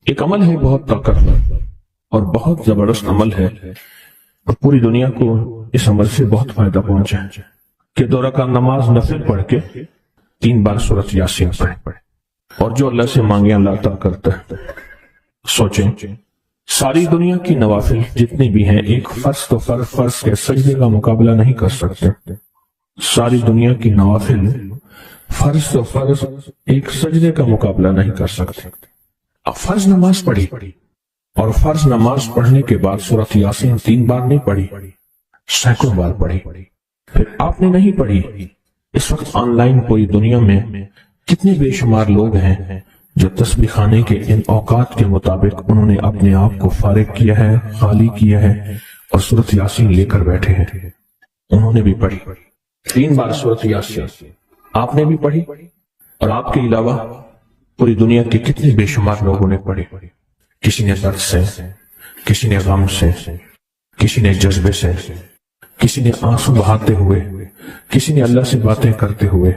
ایک عمل ہے بہت طاقتور اور بہت زبردست عمل ہے، اور پوری دنیا کو اس عمل سے بہت فائدہ پہنچا ہے کہ 2 رکعت نماز نفل پڑھ کے 3 بار سورۃ یاسین پڑھے، اور جو اللہ سے مانگے اللہ عطا کرتا ہے۔ سوچیں، ساری دنیا کی نوافل جتنی بھی ہیں ایک فرض تو فرض کے سجدے کا مقابلہ نہیں کر سکتے۔ ساری دنیا کی نوافل فرض تو فرض ایک سجدے کا مقابلہ نہیں کر سکتے۔ اب فرض نماز پڑھی، اور فرض نماز پڑھنے کے بعد سورۃ یاسین 3 بار نہیں پڑھی، سینکڑوں بار پڑھی۔ پھر آپ نے نہیں پڑھی، اس وقت آن لائن پوری دنیا میں کتنے بے شمار لوگ ہیں جو تسبیح خانے کے ان اوقات کے مطابق انہوں نے اپنے آپ کو فارغ کیا ہے، خالی کیا ہے، اور سورۃ یاسین لے کر بیٹھے ہیں۔ انہوں نے بھی پڑھی 3 بار سورۃ یاسین، آپ نے بھی پڑھی، اور آپ کے علاوہ پوری دنیا کے کتنے بے شمار لوگوں نے پڑھی۔ کسی نے درد سے، کسی نے غم سے، کسی نے جذبے سے، کسی نے آنسو بہاتے ہوئے، کسی نے اللہ سے باتیں کرتے ہوئے،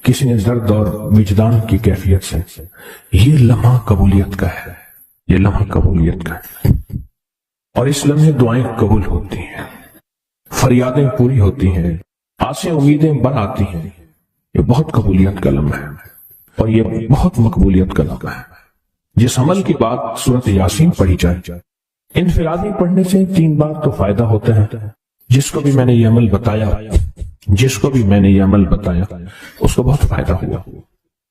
کسی نے درد اور وجدان کی کیفیت سے۔ یہ لمحہ قبولیت کا ہے، یہ لمحہ قبولیت کا ہے، اور اس لمحے دعائیں قبول ہوتی ہیں، فریادیں پوری ہوتی ہیں، آسیں امیدیں بڑھ آتی ہیں۔ یہ بہت قبولیت کا لمحہ ہے، اور یہ بہت مقبولیت کا لمحہ ہے۔ جس عمل کی بات سورۃ یاسین پڑھی جائے، انفرادی پڑھنے سے 3 بار تو فائدہ ہوتا ہے۔ جس کو بھی میں نے یہ عمل بتایا، اس کو بہت فائدہ ہوا،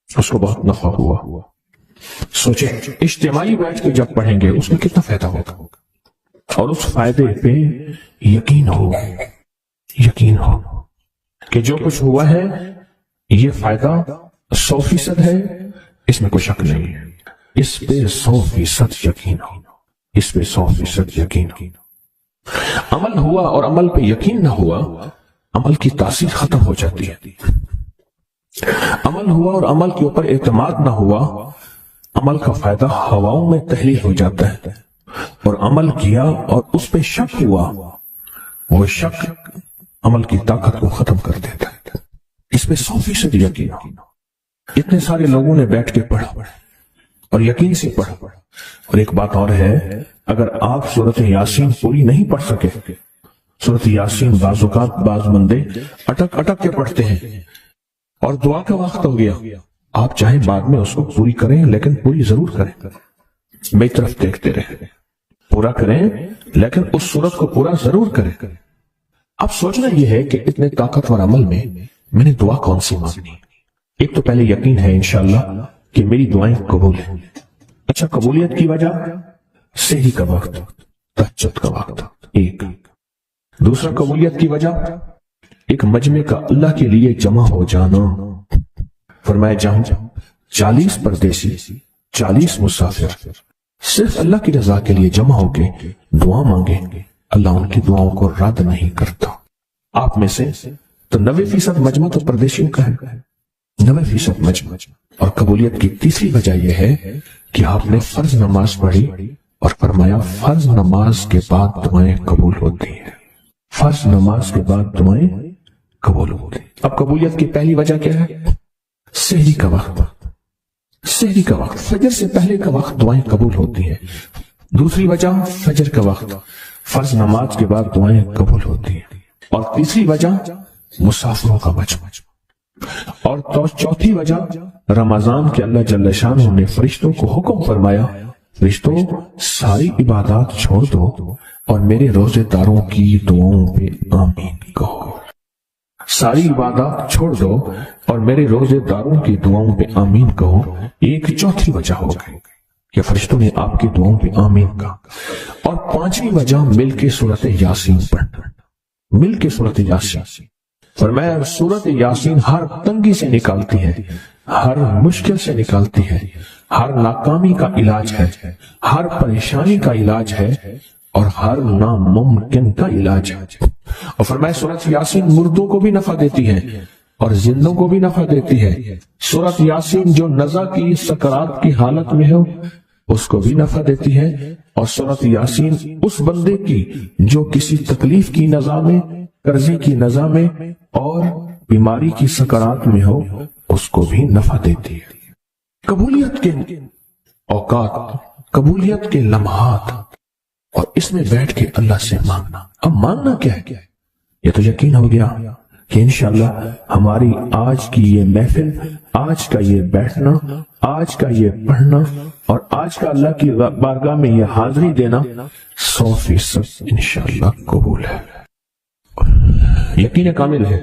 اس کو بہت نفع ہوا۔ سوچیں، اجتماعی بیٹھ کے جب پڑھیں گے اس میں کتنا فائدہ ہوگا، اور اس فائدے پہ یقین ہو کہ جو کچھ ہوا ہے یہ فائدہ 100% ہے، اس میں کوئی شک نہیں ہے۔ اس پہ 100% یقین ہو، اس پہ 100% یقین ہو۔ عمل ہوا اور عمل پہ یقین نہ ہوا، عمل کی تاثیر ختم ہو جاتی ہے۔ عمل ہوا اور عمل کے اوپر اعتماد نہ ہوا، عمل کا فائدہ ہواؤں میں تحلیل ہو جاتا ہے، اور عمل کیا اور اس پہ شک ہوا، وہ شک عمل کی طاقت کو ختم کر دیتا ہے۔ اس پہ 100% یقین ہو۔ اتنے سارے لوگوں نے بیٹھ کے پڑھا اور یقین سے پڑھا، اور ایک بات اور ہے، اگر آپ سورۃ یاسین پوری نہیں پڑھ سکے، سورۃ یاسین بعض اوقات بعض بندے اٹک کے پڑھتے ہیں، اور دعا کا وقت ہو گیا، آپ چاہیں بعد میں اس کو پوری کریں، لیکن پوری ضرور کریں، میری طرف دیکھتے رہیں، پورا کریں لیکن اس سورت کو پورا ضرور کریں۔ اب سوچنا یہ ہے کہ اتنے طاقتور عمل میں نے دعا کون سی مانگنی؟ ایک تو پہلے یقین ہے انشاءاللہ کہ میری دعائیں قبول ہیں۔ اچھا، قبولیت کی وجہ سحری کا وقت، تہجد کا وقت، ایک دوسرا قبولیت کی وجہ ایک مجمع کا اللہ کے لیے جمع ہو جانا۔ فرمایا جہاں 40 پردیسی، 40 مسافر صرف اللہ کی رضا کے لیے جمع ہو کے دعا مانگیں گے، اللہ ان کی دعاؤں کو رد نہیں کرتا۔ آپ میں سے تو 90% مجمع تو پردیشیوں کا ہے، 90% مجمع۔ اور قبولیت کی تیسری وجہ یہ ہے کہ آپ نے فرض نماز پڑھی، اور فرمایا فرض نماز کے بعد دعائیں قبول ہوتی ہیں، فرض نماز کے بعد دعائیں قبول ہوتی ہیں۔ اب قبولیت کی پہلی وجہ کیا ہے؟ سحری کا وقت، سحری کا وقت، فجر سے پہلے کا وقت دعائیں قبول ہوتی ہیں۔ دوسری وجہ فجر کا وقت، فرض نماز کے بعد دعائیں قبول ہوتی ہیں۔ اور تیسری وجہ مسافروں کا مجمع، اور چوتھی وجہ رمضان کے اللہ جل شانہ نے فرشتوں کو حکم فرمایا، فرشتوں ساری عبادات چھوڑ دو اور میرے روزے داروں کی دعاؤں پہ آمین کہو۔ ساری عبادات چھوڑ دو اور میرے روزے داروں کی دعاؤں پہ آمین کہو۔ ایک چوتھی وجہ ہو گئی کہ فرشتوں نے آپ کی دعاؤں پہ آمین کہا۔ اور پانچویں وجہ مل کے سورۃ یاسین پڑھنا، مل کے سورۃ یاسین۔ فرمایا سورۃ یاسین ہر تنگی سے نکالتی ہے، ہر مشکل سے نکالتی ہے، ہر ناکامی کا علاج ہے، ہر پریشانی کا علاج ہے، اور ہر ناممکن کا علاج ہے۔ اور فرمایا سورۃ یاسین مردوں کو بھی نفع دیتی ہے اور زندوں کو بھی نفع دیتی ہے۔ سورۃ یاسین جو نزع کی سکرات کی حالت میں ہو اس کو بھی نفع دیتی ہے، اور سورۃ یاسین اس بندے کی جو کسی تکلیف کی نزع میں، قرضے کی نزع میں اور بیماری کی سکرات میں ہو اس کو بھی نفع دیتی ہے۔ قبولیت کے اوقات قبولیت کے لمحات، اور اس میں بیٹھ کے اللہ سے مانگنا۔ اب مانگنا کیا ہے؟ یہ تو یقین ہو گیا کہ انشاءاللہ ہماری آج کی یہ محفل، آج کا یہ بیٹھنا، آج کا یہ پڑھنا اور آج کا اللہ کی بارگاہ میں یہ حاضری دینا 100% انشاءاللہ قبول ہے، یقین کامل ہے۔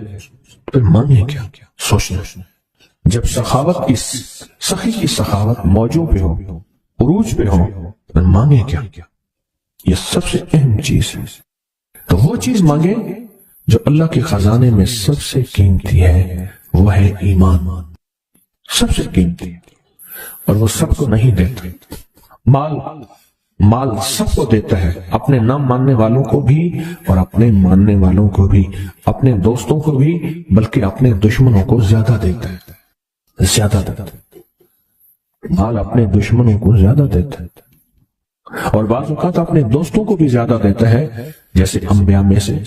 پھر مانگیں کیا؟ سوچنا، جب سخاوت کی سخی کی سخاوت موجوں پہ ہو، عروج پہ ہو، پھر مانگیں کیا؟ یہ سب سے اہم چیز ہے۔ تو وہ چیز مانگیں جو اللہ کے خزانے میں سب سے قیمتی ہے، وہ ہے ایمان، سب سے قیمتی، اور وہ سب کو نہیں دیتا۔ مال سب کو دیتا ہے، اپنے نہ ماننے والوں کو بھی اور اپنے ماننے والوں کو بھی، اپنے دوستوں کو بھی، بلکہ اپنے دشمنوں کو زیادہ دیتا ہے، زیادہ دیتا ہے۔ مال اپنے دشمنوں کو زیادہ دیتا ہے، اور بعض اوقات اپنے دوستوں کو بھی زیادہ دیتا ہے، جیسے انبیاء میں سے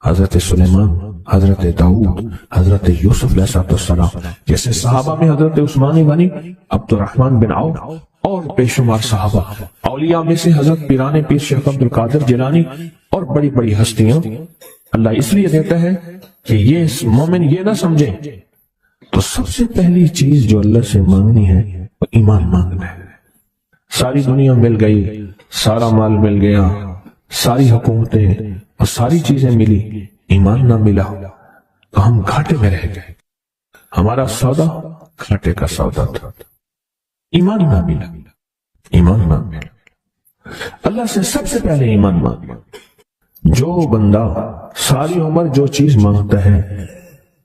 حضرت سلیمان، حضرت داؤد، حضرت یوسف علیہ السلام، جیسے صحابہ میں حضرت عثمان غنی، عبد الرحمن بن عوف اور بے شمار صحابہ، اولیاء میں سے حضرت پیران پیر شیخ عبد القادر جیلانی اور بڑی بڑی ہستیاں۔ اللہ اس لیے دیتا ہے کہ یہ مومن یہ نہ سمجھے۔ تو سب سے پہلی چیز جو اللہ سے مانگنی ہے وہ ایمان مانگنا ہے۔ ساری دنیا مل گئی، سارا مال مل گیا، ساری حکومتیں اور ساری چیزیں ملی، ایمان نہ ملا تو ہم گھاٹے میں رہ گئے، ہمارا سودا گھاٹے کا سودا تھا۔ ایمان نہ ملا، ایمان نہ ملا۔ اللہ سے سب سے پہلے ایمان مانگنا۔ جو بندہ ساری عمر جو چیز مانگتا ہے،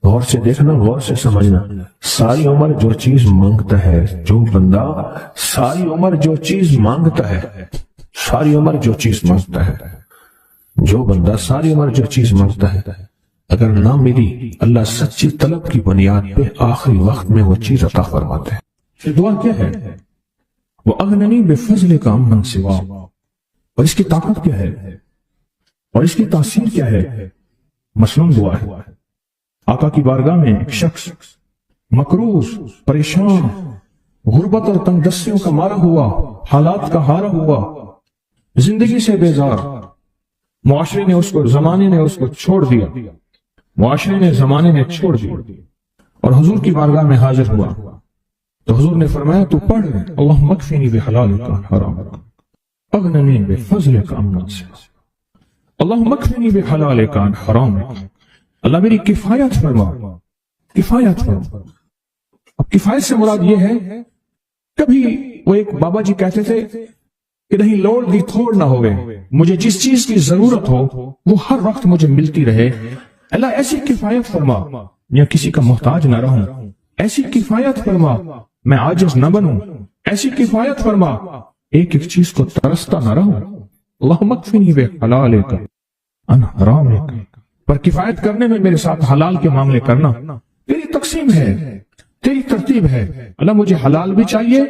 غور سے دیکھنا، غور سے سمجھنا، ساری عمر جو چیز مانگتا ہے، جو بندہ ساری عمر جو چیز مانگتا ہے، ساری عمر جو چیز مانگتا ہے، جو بندہ ساری عمر جو چیز مانگتا ہے، اگر نہ ملی، اللہ سچی طلب کی بنیاد پہ آخری وقت میں وہ چیز عطا فرماتے ہیں۔ یہ دعا کیا ہے؟ وہ اغننی بفضل کا عمن سوا، اور اس کی طاقت کیا ہے اور اس کی تاثیر کیا ہے؟ مثلاً دعا ہے، آقا کی بارگاہ میں ایک شخص مقروض، پریشان، غربت اور تنگ دستیوں کا مارا ہوا، حالات کا ہارا ہوا، زندگی سے بیزار، معاشرے نے اس کو، زمانے نے اس کو چھوڑ دیا، معاشرے نے، زمانے نے چھوڑ دیا، اور حضور کی بارگاہ میں حاضر ہوا تو حضور نے فرمایا تو پڑھ اللہم اکفنی بحلالک عن حرامک اغننی بفضلک عمن سواک، اللہم اکفنی بحلالک عن حرامک، اللہ میری کفایت فرما، کفایت فرما۔ اب کفایت سے مراد یہ ہے، کبھی وہ ایک بابا جی کہتے تھے کہ نہیں لوڑ دی تھوڑ نہ ہوئے، مجھے جس چیز کی ضرورت ہو وہ ہر وقت مجھے ملتی رہے، اللہ ایسی کفایت فرما، یا کسی کا محتاج نہ رہوں، ایسی کفایت فرما، میں عاجز نہ بنوں، ایسی کفایت فرما، ایک ایک چیز کو ترستا نہ رہوں، اللہم اکفنی بحلالک عن حرامک، پر کفایت کرنے میں میرے ساتھ حلال کے معاملے کرنا، تیری تقسیم ہے، تیری ترتیب ہے، اللہ مجھے حلال بھی چاہیے،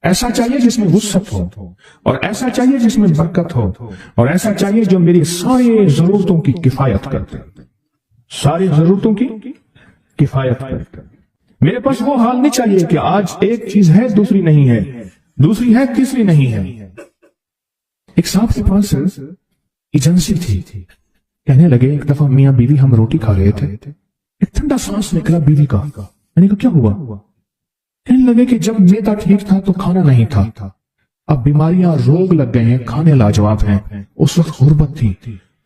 ایسا چاہیے جس میں وسعت ہو، اور ایسا چاہیے جس میں برکت ہو، اور ایسا چاہیے جو میری ساری ضرورتوں کی کفایت کرتے، ساری ضرورتوں کی کفایت کرتے۔ میرے پاس وہ حال نہیں چاہیے کہ آج ایک چیز ہے دوسری نہیں ہے، دوسری ہے تیسری نہیں ہے۔ ایک صاحب کے پاس ایجنسی تھی، کہنے لگے ایک دفعہ میاں بیوی ہم روٹی کھا رہے تھے، ایک ٹھنڈا سانس نکلا بیوی کا، میں نے کہا کیا ہوا؟ کہنے لگے کہ جب میدا ٹھیک تھا تو کھانا نہیں تھا، اب بیماریاں، روگ لگ گئے ہیں، کھانے لاجواب ہیں، اس وقت غربت تھی،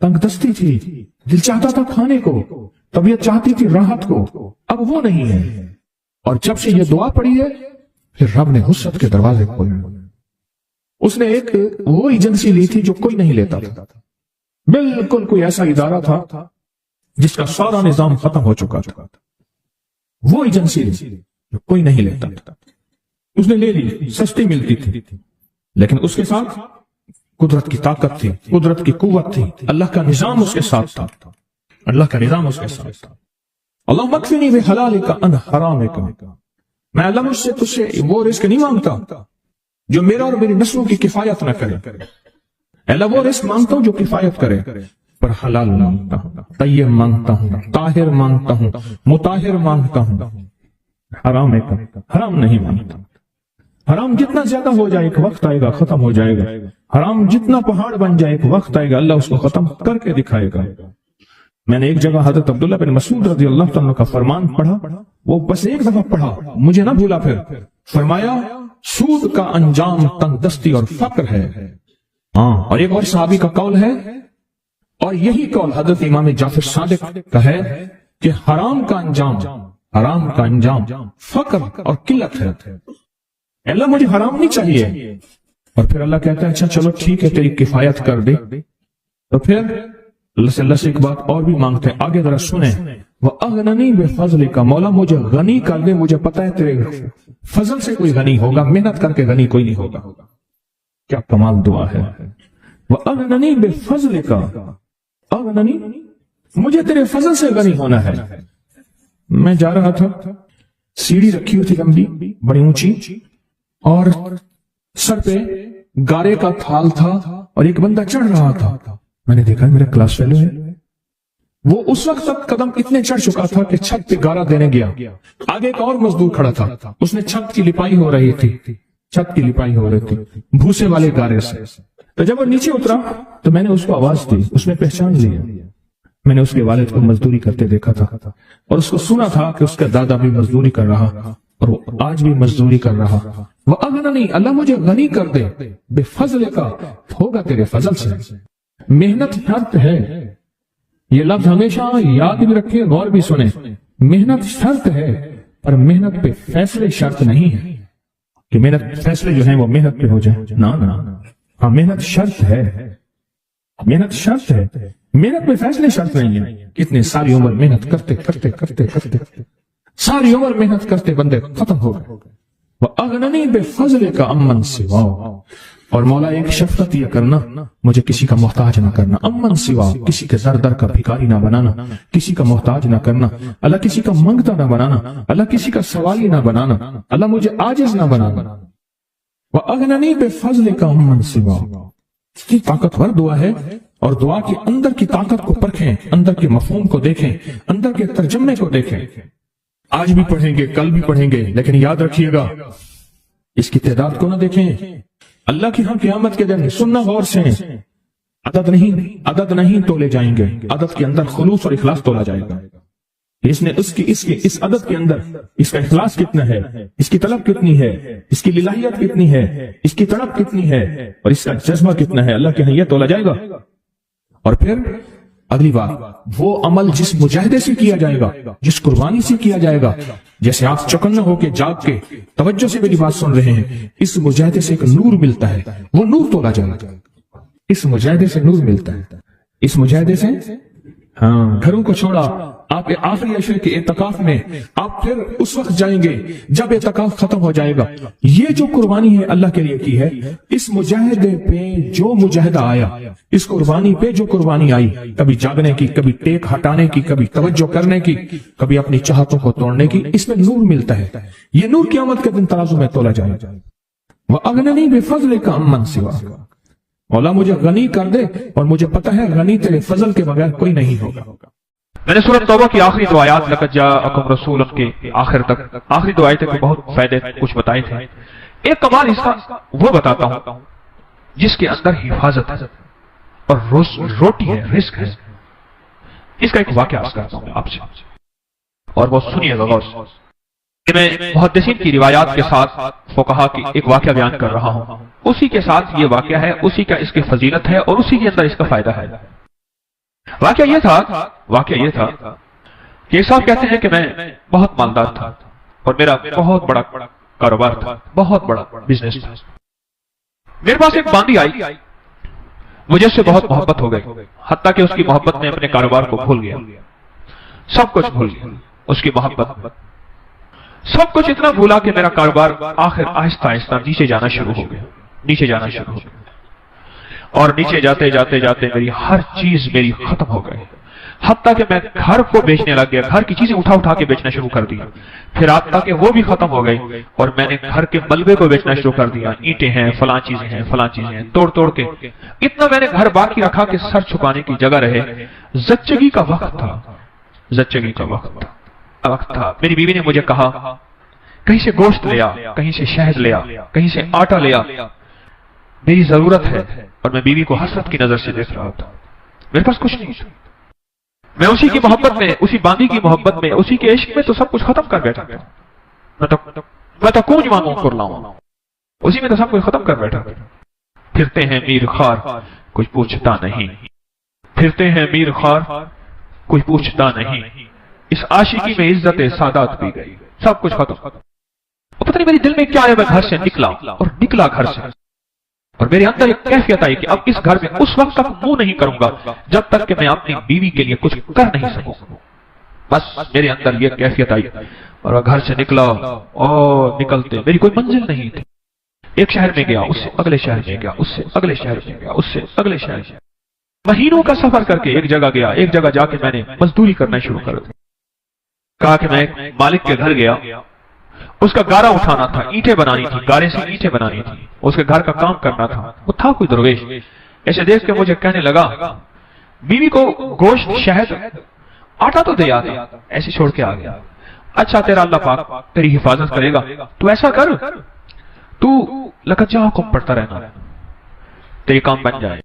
تنگ دستی تھی، دل چاہتا تھا کھانے کو، طبیعت چاہتی تھی راحت کو، اب وہ نہیں ہے۔ اور جب سے یہ دعا پڑی ہے پھر رب نے وسعت کے دروازے کھولے۔ اس نے ایک وہ ایجنسی لی تھی جو کوئی نہیں لیتا تھا، بالکل کوئی ایسا ادارہ تھا جس کا سارا نظام ختم ہو چکا تھا، وہ ایجنسی لی جو کوئی نہیں لیتا تھا، اس نے لے لی، سستی ملتی تھی، لیکن اس کے ساتھ قدرت کی طاقت تھی، قدرت کی قوت تھی، اللہ کا نظام اس کے ساتھ تھا، اللہ کا نظام اس کے ساتھ تھا۔ اللہم اکفنی بحلالک عن حرامک، میں اللہ مجھ سے تجھ سے وہ رزق نہیں مانگتا جو میرا اور میری نسلوں کی کفایت نہ کرے، اللہ وہ رزق مانگتا ہوں جو کفایت کرے، پر حلال مانگتا ہوں، طیب مانگتا ہوں، طاہر مانگتا ہوں، مطہر مانگتا ہوں، حرام نہیں مانگتا۔ حرام جتنا زیادہ ہو جائے ایک وقت آئے گا ختم ہو جائے گا. حرام جتنا پہاڑ بن جائے ایک وقت آئے گا اللہ اس کو ختم کر کے دکھائے گا. میں نے ایک جگہ حضرت عبداللہ بن مسعود رضی اللہ تعالیٰ کا فرمان پڑھا, وہ بس ایک دفعہ پڑھا, مجھے نہ بھولا. پھر فرمایا سود کا انجام تنگ اور فقر ہے. اور ایک اور صحابی کا قول ہے, اور یہی قول حضرت امام جعفر صادق کا ہے کہ حرام کا انجام فقر اور قلت ہے. اللہ مجھے حرام نہیں چاہیے. اور پھر اللہ کہتا ہے اچھا چلو ٹھیک ہے تیری کفایت کر دے. تو پھر اللہ سے ایک بات اور بھی مانگتے ہیں, آگے ذرا سنیں. وَأَغْنَنِي بِفَضْلِكَ, مولا مجھے غنی کر دے, مجھے پتا ہے تیرے فضل سے کوئی غنی ہوگا, محنت کر کے غنی کوئی نہیں ہوگا. کیا کمال دعا ہے. وَأَغْنَنِي بِفَضْلِكَ, اغننی, مجھے تیرے فضل سے غنی ہونا ہے. میں جا رہا تھا, سیڑھی رکھی ہوئی تھی لمبی بڑی اونچی, اور سر پہ گارے کا تھال تھا اور ایک بندہ چڑھ رہا تھا. میں نے دیکھا میرا کلاس فیلو ہے. وہ اس وقت تک قدم اتنے چڑھ چکا تھا کہ چھت پہ گارا دینے گیا. آگے ایک اور مزدور کھڑا تھا, اس نے چھت کی لپائی ہو رہی تھی بھوسے والے گارے سے. تو جب وہ نیچے اترا تو میں نے اس کو آواز دی, اس نے پہچان لیا. میں نے اس کے والد کو مزدوری کرتے دیکھا تھا اور اس کو سنا تھا کہ اس کا دادا بھی مزدوری کر رہا اور وہ آج بھی مزدوری کر رہا. وَأَغْنَنِي, اللہ مجھے غنی کر دے, بِفَضْلِكَ, ہوگا تیرے فضل سے. محنت شرط ہے, یہ لفظ ہمیشہ یاد بھی رکھیں, غور بھی سنیں. محنت شرط ہے پر محنت پہ فیصلے شرط نہیں ہے کہ محنت فیصلے جو ہیں وہ محنت پہ ہو جائیں. نا ہاں, محنت شرط ہے, محنت پہ فیصلے شرط نہیں ہے. کتنے ساری عمر محنت کرتے ساری عمر محنت کرتے بندے ختم ہو گئے. وَأَغْنَنِي بِفَضْلِكَ عَمَّنْ سِوَاهُ, اور مولا ایک شفقت یہ کرنا, مجھے کسی کا محتاج نہ کرنا. امن سوا, کسی کے در کا بھکاری نہ بنانا, کسی کا محتاج نہ کرنا. اللہ کسی کا منگتا نہ بنانا, اللہ کسی کا سوالی نہ بنانا, اللہ مجھے عاجز نہ بنانا. وَأَغْنَنِي بِفَضْلِكَ عَمَّنْ سِوَاهُ, اتنی طاقتور دعا ہے. اور دعا کے اندر کی طاقت کو پرکھیں, اندر کے مفہوم کو دیکھیں, اندر کے ترجمے کو دیکھیں. آج بھی پڑھیں گے, کل بھی پڑھیں گے, لیکن یاد رکھیے گا اس کی تعداد کو نہ دیکھیں. اللہ کی ہاں قیامت کے دن سننا غور سے, عدد نہیں تولے جائیں گے, عدد کے اندر خلوص اور اخلاص تولا جائے گا. اس عدد کے اندر اس کا اخلاص کتنا ہے, اس کی طلب کتنی ہے, اس کی للہیت کتنی ہے, اس کی تڑپ کتنی ہے, اور اس کا جذبہ کتنا ہے, اللہ کے ہاں یہ تولا جائے گا. اور پھر اگلی بات, وہ عمل جس مجاہدے سے کیا جائے گا, جس قربانی سے کیا جائے گا, جیسے آپ چوکنا ہو کے جاگ کے توجہ سے میری بات سن رہے ہیں, اس مجاہدے سے ایک نور ملتا ہے, وہ نور تولا جائے گا. اس مجاہدے سے نور ملتا ہے, اس مجاہدے سے. ہاں, گھروں کو چھوڑا, آپ آخری عشرے کے اعتکاف میں آپ پھر اس وقت جائیں گے جب اعتکاف ختم ہو جائے گا. یہ جو قربانی ہے اللہ کے لیے کی ہے, اس مجاہدے پہ جو مجاہدہ آیا, اس قربانی پہ جو قربانی آئی, کبھی جاگنے کی, کبھی ٹیک ہٹانے کی, کبھی توجہ کرنے کی, کبھی اپنی چاہتوں کو توڑنے کی, اس میں نور ملتا ہے. یہ نور قیامت کے دن ترازو میں تولا جائے گا. وَأَغْنَنِي بِفَضْلِكَ عَمَّنْ سِوَاهُ, مولا مجھے غنی کر دے, اور مجھے پتا ہے غنی تیرے فضل کے بغیر کوئی نہیں ہوگا. میں نے سورۃ توبہ کی آخری دو آیات لقد جاءکم رسول کے آخر تک, آخری دو آیتیں کے بہت فائدے کچھ بتائے تھے. ایک کمال اس کا وہ بتاتا ہوں جس کے اندر حفاظت ہے اور روٹی ہے, رزق ہے. اس کا ایک واقعہ عرض کرتا ہوں آپ سے, اور وہ سنیے گا غور سے. میں محدثین کی روایات کے ساتھ فقہا کی ایک واقعہ بیان کر رہا ہوں, اسی کے ساتھ یہ واقعہ ہے, اسی کا اس کی فضیلت ہے, اور اسی کے اندر اس کا فائدہ ہے. واقعہ یہ تھا کہ صاحب کہتے ہیں کہ میں بہت مالدار تھا اور میرا بہت بڑا کاروبار تھا, بہت بڑا بزنس تھا. میرے پاس ایک باندی آئی, مجھے اس سے بہت محبت ہو گئی, حتیٰ کہ اس کی محبت میں اپنے کاروبار کو بھول گیا, سب کچھ بھول گیا. اس کی محبت سب کچھ اتنا بھولا کہ میرا کاروبار آخر آہستہ آہستہ نیچے جانا شروع ہو گیا. اور نیچے جاتے جاتے میری ہر چیز میری ختم ہو گئی, حتیٰ کہ میں گھر کو بیچنے لگ گیا, گھر کی چیزیں اٹھا کے بیچنا شروع کر دیا. پھر حتیٰ کہ وہ بھی ختم ہو گئی, اور میں نے گھر کے ملبے کو بیچنا شروع کر دیا. اینٹیں ہیں, فلاں چیزیں ہیں, توڑ کے اتنا میں نے گھر باقی رکھا کہ سر چھپانے کی جگہ رہے. زچگی کا وقت تھا. میری بیوی نے مجھے کہا کہیں سے گوشت لیا، کہیں سے شہد لیا، کہیں سے آٹا لیا. میری ضرورت ہے اور میں بیوی کو حسرت کی نظر سے دیکھ رہا تھا. میرے پاس کچھ نہیں تھا. میں اسی کی محبت میں، اسی باندی کی محبت میں، اسی کے عشق میں تو سب کچھ ختم کر بیٹھا تھا. میں تو کونج مانگوں کر لاؤں، اسی میں تو سب کچھ ختم کر بیٹھا. پھرتے ہیں میر خار کچھ پوچھتا نہیں، پھرتے ہیں میر خار کوئی پوچھتا نہیں. اس عاشقی میں عزت سادات بھی گئی، سب کچھ ختم. پتہ نہیں میرے دل میں کیا ہے. میں گھر سے نکلا اور نکلا گھر سے، اور میرے اندر ایک کیفیت آئی کہ اب اس گھر میں اس وقت تک منہ نہیں کروں گا جب تک کہ میں اپنی بیوی کے لیے کچھ کر نہیں سکوں. بس میرے اندر یہ کیفیت آئی اور میں گھر سے نکلا. اور نکلتے میری کوئی منزل نہیں تھی. ایک شہر میں گیا، اس سے اگلے شہر میں گیا، اس سے اگلے شہر میں گیا، اس سے اگلے شہر میں. مہینوں کا سفر کر کے ایک جگہ گیا. ایک جگہ جا کے میں نے مزدوری کرنا شروع کر دی. کہا کہ میں ایک مالک کے گھر گیا. اس کا گارا اٹھانا تھا، اینٹیں بنانی تھی، گارے سے اینٹیں بنانی تھی. اس کے گھر کا کام کرنا تھا. وہ تھا کوئی درویش. ایسے دیکھ کے مجھے کہنے لگا بیوی کو گوشت، شہد، آٹا تو دے آتا، ایسے چھوڑ کے آ گیا. اچھا تیرا اللہ پاک تیری حفاظت کرے گا، تو ایسا کر تو لگت جا حکم پڑھتا رہنا، تیری کام بن جائے.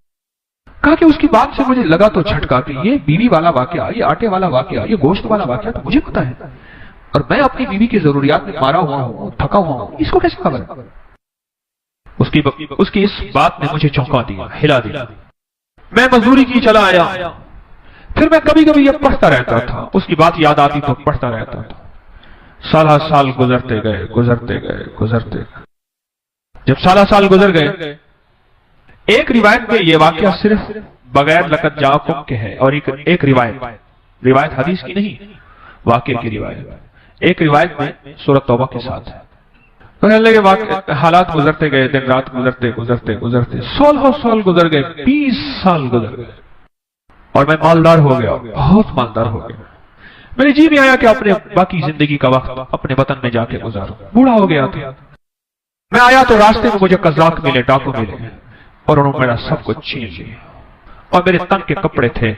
کہا کہ اس کی بات سے مجھے لگا تو جھٹکا کہ یہ بیوی والا واقعہ، یہ آٹے والا واقعہ، یہ گوشت والا واقعہ تو مجھے پتا ہے، اور میں اپنی بیوی کی ضروریات میں مارا ہوا ہوں، تھکا ہوا ہوں، اس کو کیسے خبر ہے؟ اس کی اس بات نے مجھے چونکا دیا، ہلا دیا. میں مزدوری کی چلا آیا. پھر میں کبھی کبھی یہ پڑھتا رہتا تھا، اس کی بات یاد آتی تو پڑھتا رہتا تھا. سال گزرتے گئے گزرتے گئے گزرتے گئے. جب سال گزر گئے، ایک روایت میں یہ واقعہ صرف بغیر لقد جاءکم کے ہے، اور ایک روایت حدیث کی نہیں، واقعے کی روایت. ایک روایت میں سورۃ توبہ کے ساتھ ہے. حالات گزرتے گئے، دن رات گزرتے گزرتے گزرتے 16 سال گزر گئے، 20 سال گزر گئے، اور میں مالدار ہو گیا، بہت مالدار ہو گیا. میرے جی میں آیا کہ اپنے باقی زندگی کا وقت اپنے وطن میں جا کے گزاروں. بوڑھا ہو گیا تھا. میں آیا تو راستے میں مجھے قزاق ملے، ڈاکو ملے، اور انہوں نے میرا سب کچھ چھین لیا. اور میرے تن کے کپڑے تھے،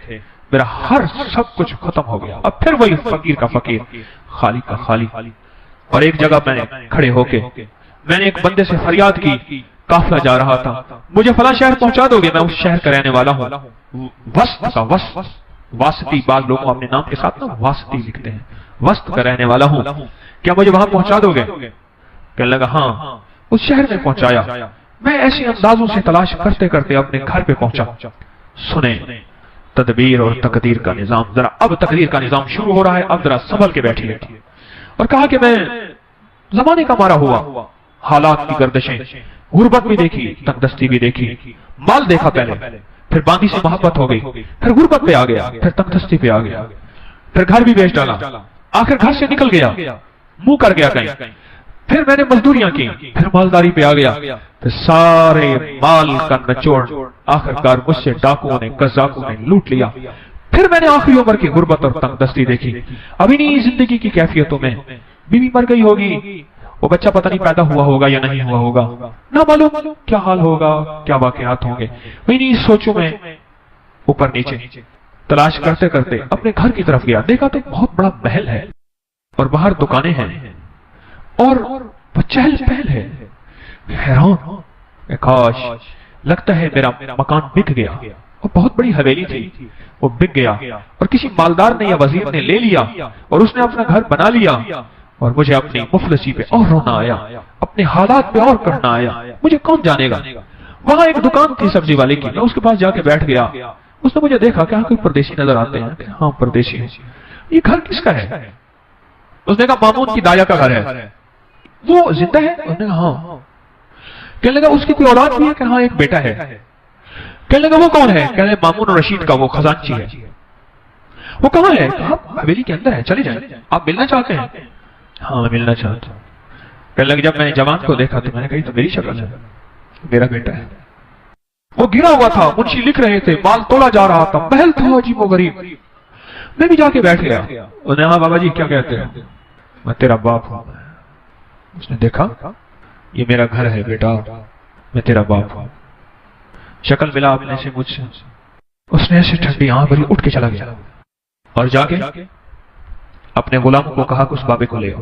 میرا ہر سب کچھ ختم ہو گیا. اب پھر وہی فقیر کا فقیر، خالی کا خالی. اور ایک جگہ میں نے کھڑے ہو کے میں نے ایک بندے سے فریاد کی. قافلہ جا رہا تھا، مجھے فلاں شہر پہنچا دو گے؟ میں اس شہر کا رہنے والا ہوں. وسط کا واسطی، بعض لوگ اپنے نام کے ساتھ نا واسطی لکھتے ہیں. وسط کا رہنے والا ہوں، کیا مجھے وہاں پہنچا دو گے؟ کہنے لگا ہاں. اس شہر میں پہنچایا. میں ایسے اندازوں سے تلاش کرتے کرتے اپنے گھر پہ پہنچا. سنیں تدبیر اور تقدیر کا نظام. ذرا اب تقدیر کا نظام شروع ہو رہا ہے، اب ذرا سنبھل کے بیٹھیے. اور کہا کہ میں زمانے کا مارا ہوا، حالات کی گردشیں، غربت بھی دیکھی، تنگدستی بھی دیکھی. مال دیکھا پہلے، پھر باندی سے محبت ہو گئی، پھر غربت پہ آ گیا، پھر تنگدستی پہ آ گیا، پھر گھر بھی بیچ ڈالا، آخر گھر سے نکل گیا، منہ کر گیا کہیں. پھر میں نے مزدوریاں کی، پھر مالداری پہ آ گیا، پھر سارے مال کا نچوڑ آخر کار مجھ سے ڈاکوؤں نے، قزاقوں نے لوٹ لیا. پھر میں نے آخری عمر کی غربت اور تنگدستی دیکھی. ابھی نہیں زندگی کی کیفیتوں میں بیوی مر گئی ہوگی، وہ بچہ پتہ نہیں پیدا ہوا ہوگا یا نہیں ہوا ہوگا، نہ معلوم کیا حال ہوگا، کیا واقعات ہوں گے. میں نہیں سوچوں میں اوپر نیچے تلاش کرتے کرتے اپنے گھر کی طرف گیا. دیکھا تو بہت بڑا محل ہے، اور باہر دکانیں ہیں، اور چہل پہل ہے. حیران، کاش لگتا ہے میرا مکان بک گیا. اور بہت بڑی حویلی تھی، وہ بک گیا، اور کسی مالدار نے یا وزیر نے لے لیا، اور اس نے اپنا گھر بنا لیا. اور مجھے اپنی مفلسی پہ اور رونا آیا، اپنے حالات پہ اور کرنا آیا. مجھے کون جانے گا. وہاں ایک دکان تھی سبزی والے کی، میں اس کے پاس جا کے بیٹھ گیا. اس نے مجھے دیکھا کہ کوئی پردیسی نظر آتے ہیں. ہاں پردیسی ہے. یہ گھر کس کا ہے؟ اس نے کہا مامون کی دایا کا گھر ہے. وہ زندہ ہے؟ اس نے کہا ہاں. کہنے لگا اس کی کوئی اولاد بھی ہے؟ کہ ہاں ایک بیٹا ہے. کہنے لگا وہ کون ہے؟ کہنے لگا مامون رشید کا وہ خزانچی ہے. وہ کہاں ہے؟ حویلی کے اندر ہے، چلے جائیں. آپ ملنا چاہتے ہیں؟ ہاں میں ملنا چاہتا ہوں. کہنے لگا جب میں نے جوان کو دیکھا تو میں نے کہا تو میری شکل ہے، میرا بیٹا ہے. وہ گرا ہوا تھا، منشی لکھ رہے تھے، مال تولا جا رہا تھا، محل تھا عجیب و غریب. میں بھی جا کے بیٹھ گیا. انہوں نے کہا بابا جی کیا کہتے ہیں؟ میں تیرا باپ ہوں. اس نے دیکھا یہ میرا گھر ہے بیٹا، میں تیرا باپ ہوں. شکل ملا اپنے سے مجھ سے. اس نے ایسے ٹھنڈی آنکھ بھری اٹھ کے چلا گیا، اور جا کے اپنے غلام کو کہا کہ اس بابے کو لے آؤ.